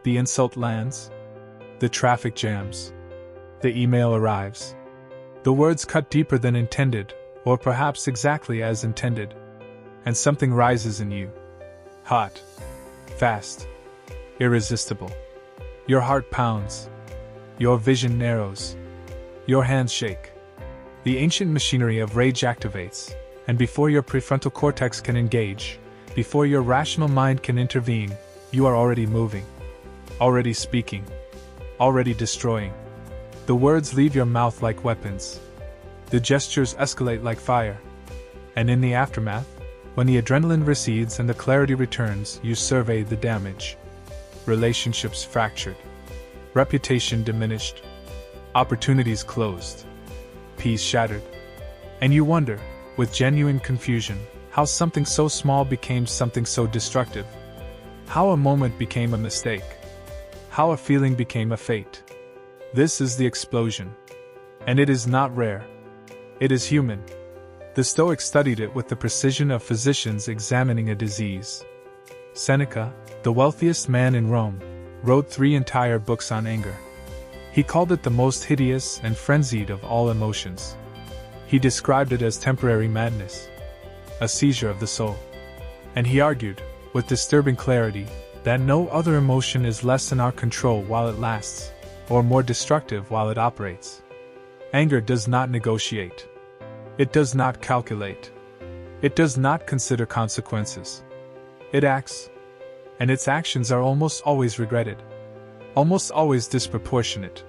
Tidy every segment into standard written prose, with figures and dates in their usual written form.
The insult lands. The traffic jams. The email arrives. The words cut deeper than intended, or perhaps exactly as intended. And something rises in you. Hot. Fast. Irresistible. Your heart pounds. Your vision narrows. Your hands shake. The ancient machinery of rage activates, and before your prefrontal cortex can engage, before your rational mind can intervene, you are already moving. Already speaking. Already destroying. The words leave your mouth like weapons. The gestures escalate like fire. And in the aftermath, when the adrenaline recedes and the clarity returns, you survey the damage. Relationships fractured. Reputation diminished. Opportunities closed. Peace shattered. And you wonder, with genuine confusion, how something so small became something so destructive. How a moment became a mistake. How a feeling became a fate. This is the explosion. And it is not rare. It is human. The Stoics studied it with the precision of physicians examining a disease. Seneca, the wealthiest man in Rome, wrote 3 entire books on anger. He called it the most hideous and frenzied of all emotions. He described it as temporary madness, a seizure of the soul. And he argued, with disturbing clarity, that no other emotion is less in our control while it lasts, or more destructive while it operates. Anger does not negotiate. It does not calculate. It does not consider consequences. It acts. And its actions are almost always regretted. Almost always disproportionate.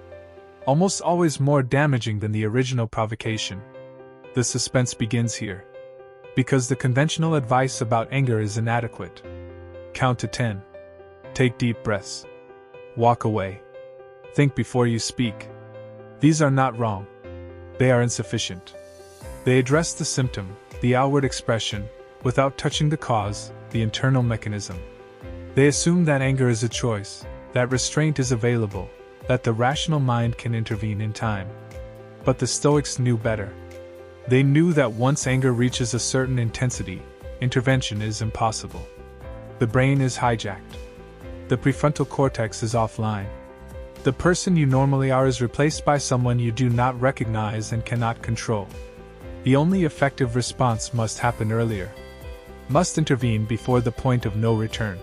Almost always more damaging than the original provocation. The suspense begins here. Because the conventional advice about anger is inadequate. Count to 10. Take deep breaths. Walk away. Think before you speak. These are not wrong. They are insufficient. They address the symptom, the outward expression, without touching the cause, the internal mechanism. They assume that anger is a choice, that restraint is available, that the rational mind can intervene in time. But the Stoics knew better. They knew that once anger reaches a certain intensity, intervention is impossible. The brain is hijacked. The prefrontal cortex is offline. The person you normally are is replaced by someone you do not recognize and cannot control. The only effective response must happen earlier. Must intervene before the point of no return.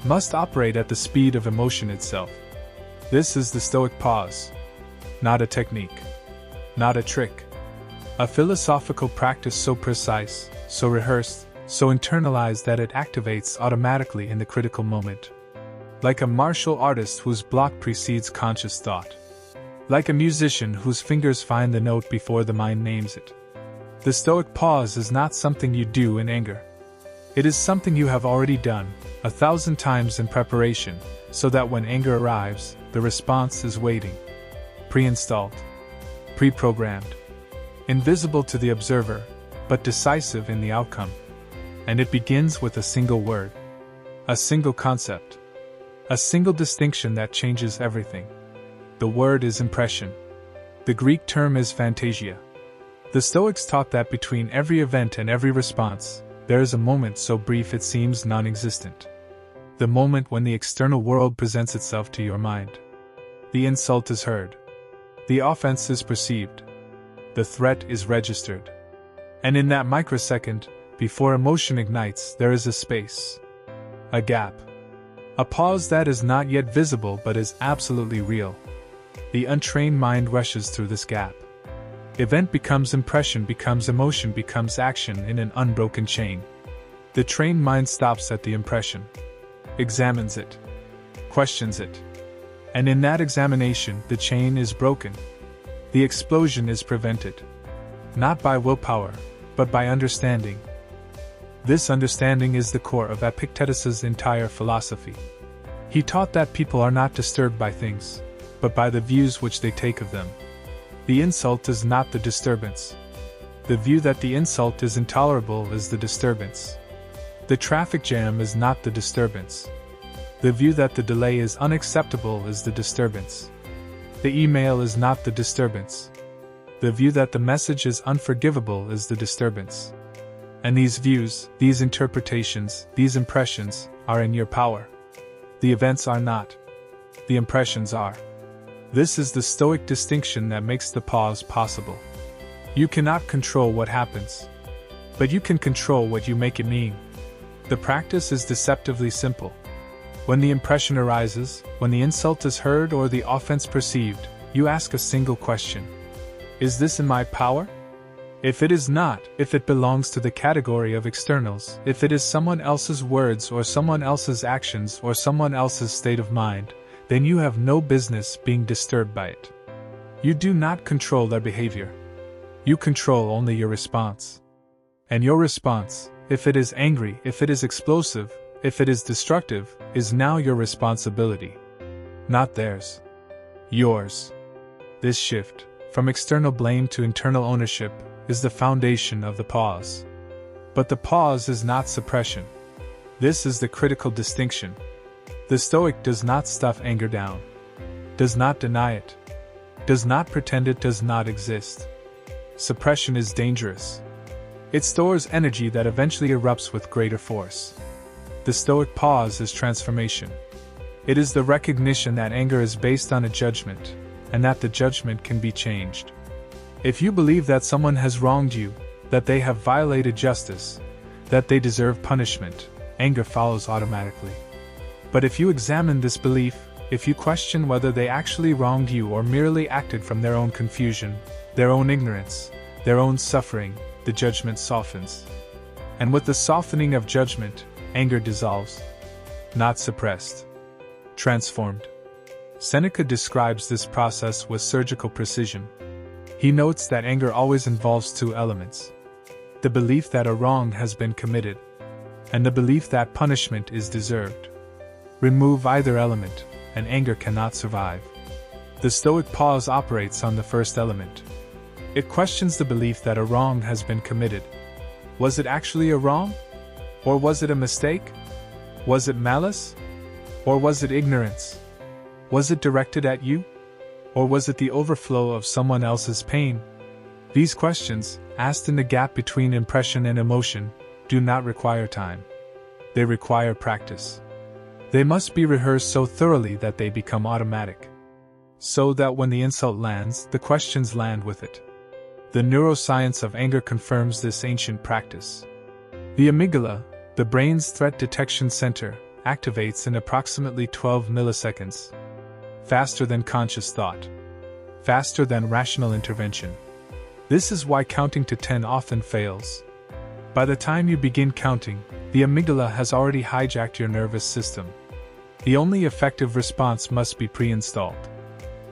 Must operate at the speed of emotion itself. This is the Stoic pause. Not a technique. Not a trick. A philosophical practice so precise, so rehearsed, so internalized that it activates automatically in the critical moment. Like a martial artist whose block precedes conscious thought. Like a musician whose fingers find the note before the mind names it. The Stoic pause is not something you do in anger. It is something you have already done, 1,000 times in preparation, so that when anger arrives, the response is waiting. Pre-installed. Pre-programmed. Invisible to the observer, but decisive in the outcome. And it begins with a single word. A single concept. A single distinction that changes everything. The word is impression. The Greek term is phantasia. The Stoics taught that between every event and every response, there is a moment so brief it seems non-existent. The moment when the external world presents itself to your mind. The insult is heard. The offense is perceived. The threat is registered. And in that microsecond, before emotion ignites, there is a space. A gap. A pause that is not yet visible but is absolutely real. The untrained mind rushes through this gap. Event becomes impression, becomes emotion, becomes action in an unbroken chain. The trained mind stops at the impression, examines it, questions it. And in that examination, the chain is broken. The explosion is prevented. Not by willpower, but by understanding. This understanding is the core of Epictetus's entire philosophy. He taught that people are not disturbed by things, but by the views which they take of them. The insult is not the disturbance. The view that the insult is intolerable is the disturbance. The traffic jam is not the disturbance. The view that the delay is unacceptable is the disturbance. The email is not the disturbance. The view that the message is unforgivable is the disturbance. And these views, these interpretations, these impressions, are in your power. The events are not. the impressions are. This is the Stoic distinction that makes the pause possible. You cannot control what happens, but you can control what you make it mean. The practice is deceptively simple. When the impression arises, when the insult is heard or the offense perceived, you ask a single question. Is this in my power? If it is not, if it belongs to the category of externals, if it is someone else's words or someone else's actions or someone else's state of mind, then you have no business being disturbed by it. You do not control their behavior. You control only your response. And your response, if it is angry, if it is explosive, if it is destructive, is now your responsibility. Not theirs. Yours. This shift, from external blame to internal ownership, is the foundation of the pause. But the pause is not suppression. This is the critical distinction. The Stoic does not stuff anger down, does not deny it, does not pretend it does not exist. Suppression is dangerous. It stores energy that eventually erupts with greater force. The Stoic pause is transformation. It is the recognition that anger is based on a judgment, and that the judgment can be changed. If you believe that someone has wronged you, that they have violated justice, that they deserve punishment, anger follows automatically. But if you examine this belief, if you question whether they actually wronged you or merely acted from their own confusion, their own ignorance, their own suffering, the judgment softens. And with the softening of judgment, anger dissolves. Not suppressed. Transformed. Seneca describes this process with surgical precision. He notes that anger always involves two elements: the belief that a wrong has been committed, and the belief that punishment is deserved. Remove either element, and anger cannot survive. The Stoic pause operates on the first element. It questions the belief that a wrong has been committed. Was it actually a wrong? Or was it a mistake? Was it malice? Or was it ignorance? Was it directed at you? Or was it the overflow of someone else's pain? These questions, asked in the gap between impression and emotion, do not require time. They require practice. They must be rehearsed so thoroughly that they become automatic. So that when the insult lands, the questions land with it. The neuroscience of anger confirms this ancient practice. The amygdala, the brain's threat detection center, activates in approximately 12 milliseconds. Faster than conscious thought. Faster than rational intervention. This is why counting to 10 often fails. By the time you begin counting, the amygdala has already hijacked your nervous system. The only effective response must be pre-installed.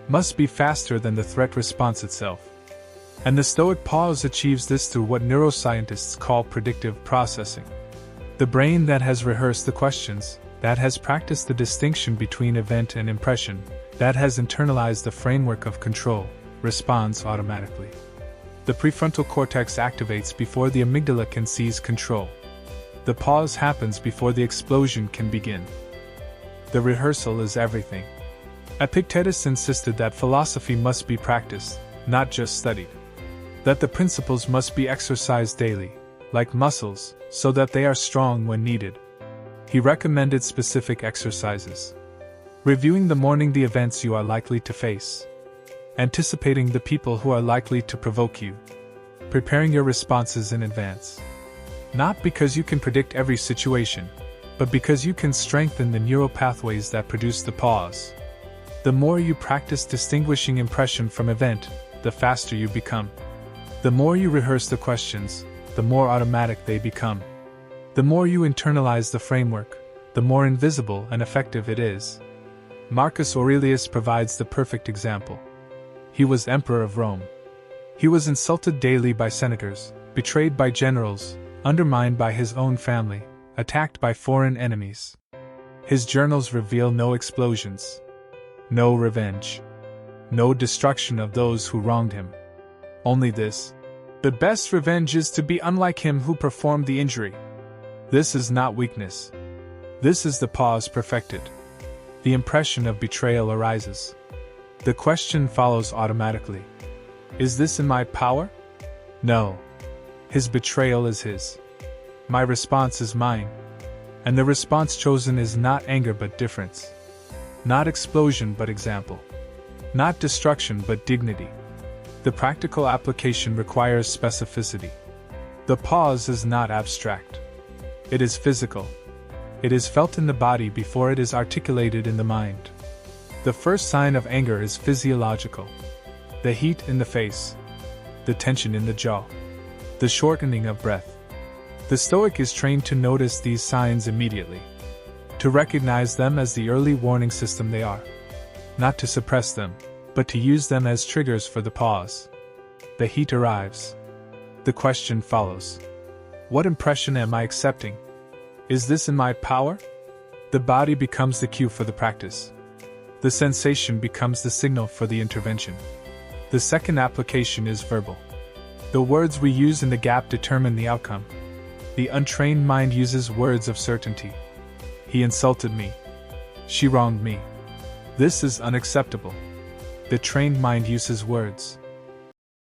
Must be faster than the threat response itself. And the Stoic pause achieves this through what neuroscientists call predictive processing. The brain that has rehearsed the questions, that has practiced the distinction between event and impression, that has internalized the framework of control, responds automatically. The prefrontal cortex activates before the amygdala can seize control. The pause happens before the explosion can begin. The rehearsal is everything. Epictetus insisted that philosophy must be practiced, not just studied. That the principles must be exercised daily, like muscles, so that they are strong when needed. He recommended specific exercises. Reviewing the morning the events you are likely to face. Anticipating the people who are likely to provoke you. Preparing your responses in advance. Not because you can predict every situation, but because you can strengthen the neural pathways that produce the pause. The more you practice distinguishing impression from event, the faster you become. The more you rehearse the questions, the more automatic they become. The more you internalize the framework, the more invisible and effective it is. Marcus Aurelius provides the perfect example. He was emperor of Rome. He was insulted daily by senators, betrayed by generals, undermined by his own family, attacked by foreign enemies. His journals reveal no explosions, no revenge, no destruction of those who wronged him. Only this: the best revenge is to be unlike him who performed the injury. This is not weakness. This is the pause perfected. The impression of betrayal arises. The question follows automatically. Is this in my power? No. His betrayal is his. My response is mine. And the response chosen is not anger but difference. Not explosion but example. Not destruction but dignity. The practical application requires specificity. The pause is not abstract. It is physical. It is felt in the body before it is articulated in the mind. The first sign of anger is physiological. The heat in the face. The tension in the jaw. The shortening of breath. The Stoic is trained to notice these signs immediately. To recognize them as the early warning system they are. Not to suppress them, but to use them as triggers for the pause. The heat arrives. The question follows. What impression am I accepting? Is this in my power? The body becomes the cue for the practice. The sensation becomes the signal for the intervention. The second application is verbal. The words we use in the gap determine the outcome. The untrained mind uses words of certainty. He insulted me. She wronged me. This is unacceptable. The trained mind uses words.